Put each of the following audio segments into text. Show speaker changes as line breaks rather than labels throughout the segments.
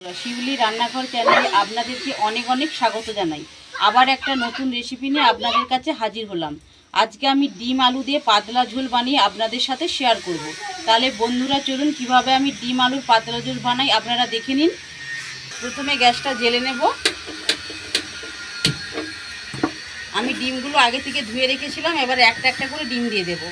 শিউলি রান্নাঘর চ্যানেলে আপনাদেরকে অনেক অনেক স্বাগত জানাই। আবার একটা নতুন রেসিপি নিয়ে আপনাদের কাছে হাজির হলাম। আজকে আমি ডিম আলু দিয়ে পাতলা ঝোল বানিয়ে আপনাদের সাথে শেয়ার করব। তাহলে বন্ধুরা চলুন কিভাবে আমি ডিম আলুর পাতলা ঝোল বানাই আপনারা দেখে নিন। প্রথমে গ্যাসটা জ্বেলে নেব। আমি ডিমগুলো আগে থেকে ধুয়ে রেখেছিলাম, এবার একটা একটা করে ডিম দিয়ে দেব।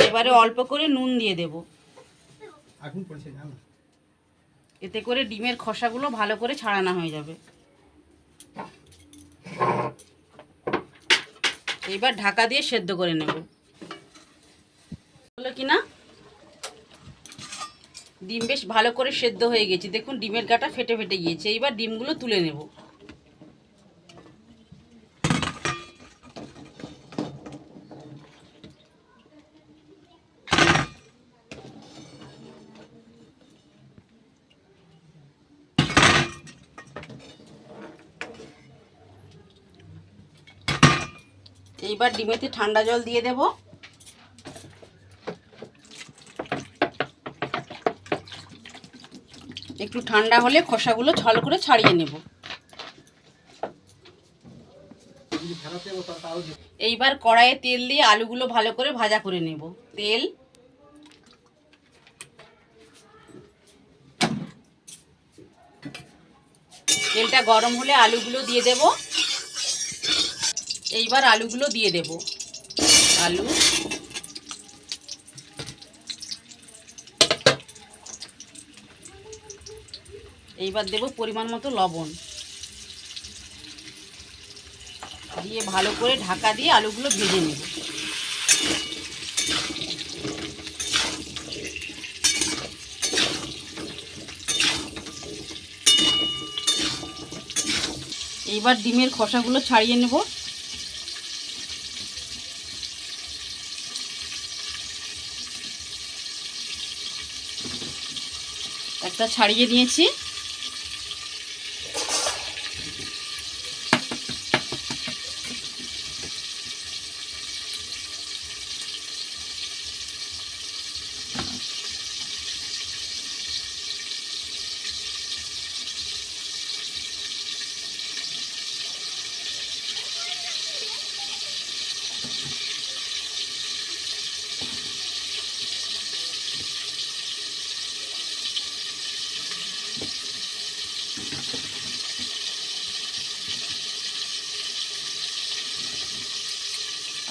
এবারে অল্প করে নুন দিয়ে দেব। এতে করে ডিমের খোসাগুলো ভালো করে ছাড়ানো হয়ে যাবে। এবার ঢাকা দিয়ে সেদ্ধ করে নেব। হলো কিনা, ডিম বেশ ভালো করে সেদ্ধ হয়ে গেছে। দেখুন ডিমের গাটা ফেটে ফেটে গিয়েছে। এইবার ডিমগুলো তুলে নেব। এইবার ডিমেতে ঠান্ডা জল দিয়ে দেব। একটু ঠান্ডা হলে খোসাগুলো ছল করে ছাড়িয়ে নেব। এইবার কড়াইয়ে তেল দিয়ে আলুগুলো ভালো করে ভাজা করে নেব। তেলটা গরম হলে আলুগুলো দিয়ে দেব। এইবার আলুগুলো দিয়ে দেব। আলু, এইবার দেব পরিমাণ মতো লবণ, দিয়ে ভালো করে ঢাকা দিয়ে আলুগুলো ভেজে নেব। এইবার ডিমের খোসাগুলো ছাড়িয়ে নেব। একটা ছাড়িয়ে নিয়েছি।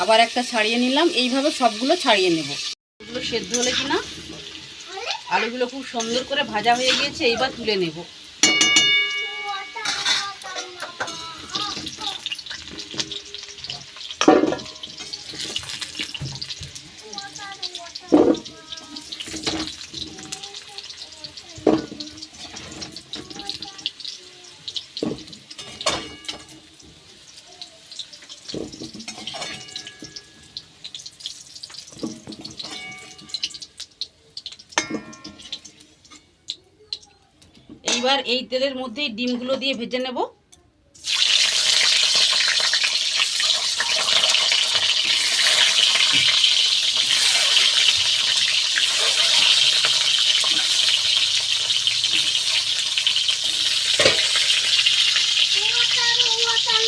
আবার একটা ছাড়িয়ে নিলাম। এইভাবে সবগুলো ছাড়িয়ে নেব। এগুলো সেদ্ধ হলে কিনা, আলুগুলো খুব সুন্দর করে ভাজা হয়ে গিয়েছে। এইবার তুলে নেব। এইবার এই তেলের মধ্যেই ডিমগুলো দিয়ে ভেজে নেব।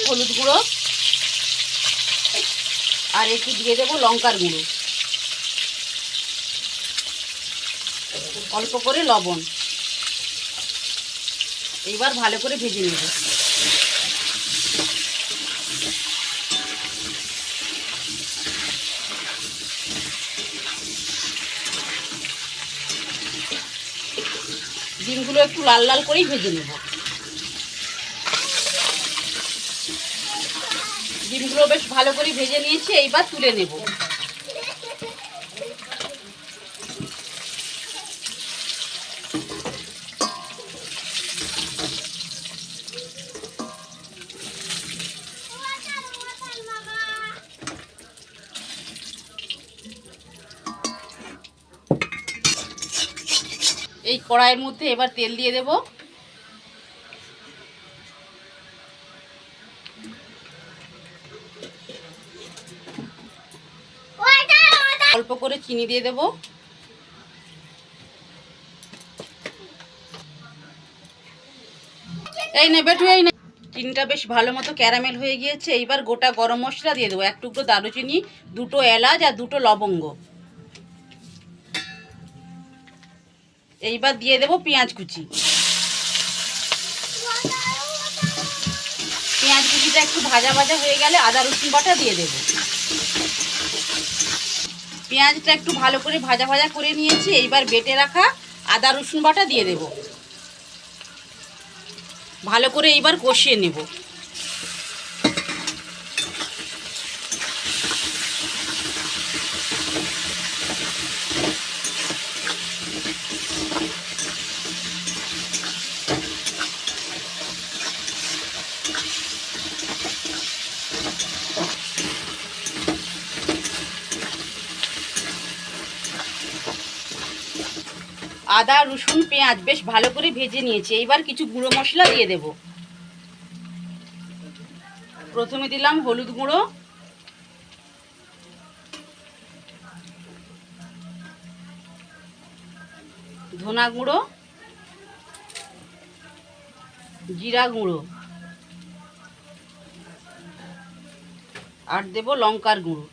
হলুদ গুঁড়ো আর একটু দিয়ে দেবো লঙ্কার গুঁড়ো, অল্প করে লবণ। এইবার ভালো করে ভেজে নেব। ডিমগুলো একটু লাল লাল করেই ভেজে নেব। ডিমগুলো বেশ ভালো করে ভেজে নিয়েছি। এইবার তুলে নেব। এই কড়াইয়ের মধ্যে এবার তেল দিয়ে দেব। অল্প করে চিনি দিয়ে দেব। এই নে বেটু, এই নে। চিনিটা বেশ ভালো মতো ক্যারামেল হয়ে গিয়েছে। এইবার গোটা গরম মশলা দিয়ে দেবো, 1 টুকরো দারুচিনি, 2টো এলাচ আর 2টো লবঙ্গ। এইবার দিয়ে দেব পেঁয়াজ কুচি। পেঁয়াজ কুচিটা একটু ভাজা ভাজা হয়ে গেলে আদা রসুন বাটা দিয়ে দেব। পেঁয়াজটা একটু ভালো করে ভাজা ভাজা করে নিয়েছি। এইবার বেটে রাখা আদা রসুন বাটা দিয়ে দেব। ভালো করে এইবার কষিয়ে নেব। আদা রসুন পেঁয়াজ বেশ ভালো করে ভেজে নিয়েছি। এইবার কিছু গুঁড়ো মশলা দিয়ে দেব। প্রথমে দিলাম হলুদ গুঁড়ো, ধনা গুঁড়ো, জিরা গুঁড়ো আর দেব লঙ্কার গুঁড়ো।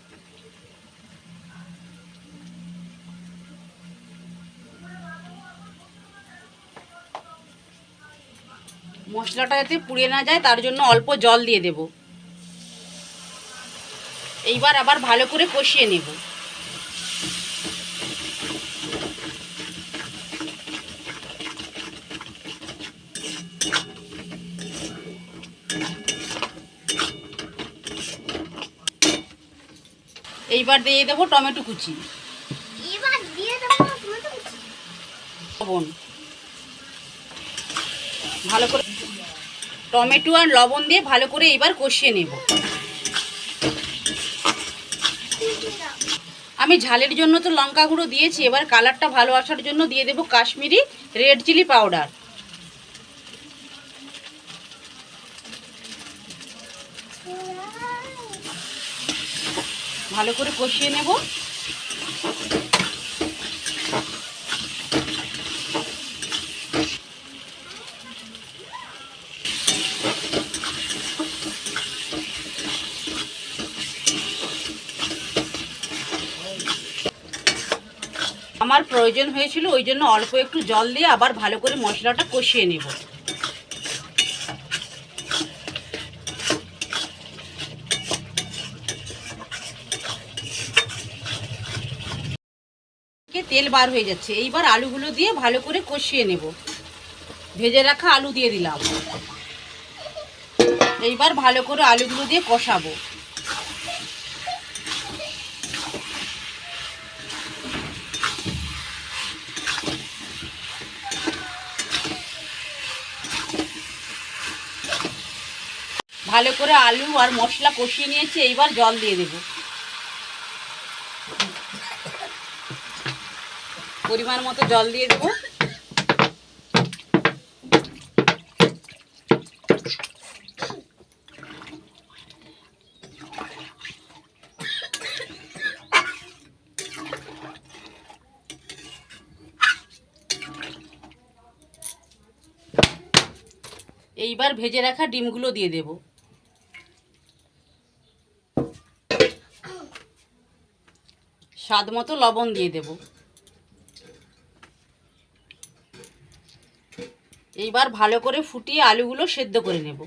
মশলাটা যাতে পুড়ে না যায় তার জন্য অল্প জল দিয়ে দেব। এইবার আবার ভালো করে কষিয়ে নেব। এইবার দিয়ে দেবো টমেটো কুচি, লবণ। ভালো করে টমেটো আর লবণ দিয়ে ভালো করে এইবার কষিয়ে নেব। আমি ঝালের জন্য তো লঙ্কা গুঁড়ো দিয়েছি। এবার কালারটা ভালো আসার জন্য দিয়ে দেব কাশ্মীরি রেড চিলি পাউডার। ভালো করে কষিয়ে নেব। আমার প্রয়োজন হয়েছিল, ওই জন্য অল্প একটু জল দিয়ে আবার ভালো করে মশলাটা কষিয়ে নেব। তেল বার হয়ে যাচ্ছে। এইবার আলুগুলো দিয়ে ভালো করে কষিয়ে নেব। ভেজে রাখা আলু দিয়ে দিলাম। এইবার ভালো করে আলুগুলো দিয়ে কষাবো। ভালো করে আলু আর মশলা কষিয়ে নিয়েছি। এইবার জল দিয়ে দেব। পরিমাণ মতো জল দিয়ে দেব। এইবার ভেজে রাখা ডিমগুলো দিয়ে দেব। স্বাদ মতো লবণ দিয়ে দেব। এইবার ভালো করে ফুটিয়ে আলুগুলো সেদ্ধ করে নেব।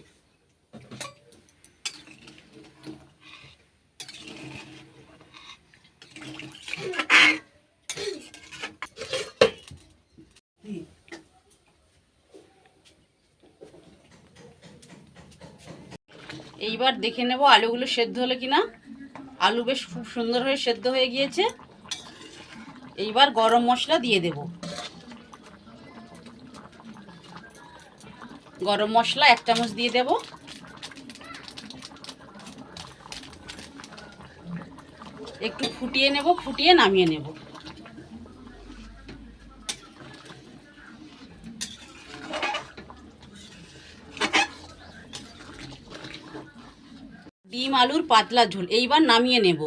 এইবার দেখে নেব আলুগুলো সেদ্ধ হলো কিনা। আলু বেশ খুব সুন্দর হয়ে সেদ্ধ হয়ে গিয়েছে। এইবার গরম মশলা দিয়ে দেব। গরম মশলা 1 চামচ দিয়ে দেব। একটু ফুটিয়ে নেব, ফুটিয়ে নামিয়ে নেব। ডিম আলুর পাতলা ঝোল এইবার নামিয়ে নেব।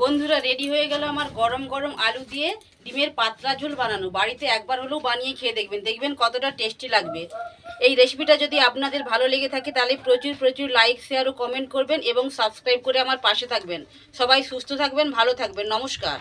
বন্ধুরা, রেডি হয়ে গেল আমার গরম গরম আলু দিয়ে ডিমের পাতলা ঝোল বানানো। বাড়িতে একবার হলেও বানিয়ে খেয়ে দেখবেন, দেখবেন কতটা টেস্টি লাগবে। এই রেসিপিটা যদি আপনাদের ভালো লেগে থাকে তাহলে প্রচুর প্রচুর লাইক, শেয়ার ও কমেন্ট করবেন এবং সাবস্ক্রাইব করে আমার পাশে থাকবেন। সবাই সুস্থ থাকবেন, ভালো থাকবেন। নমস্কার।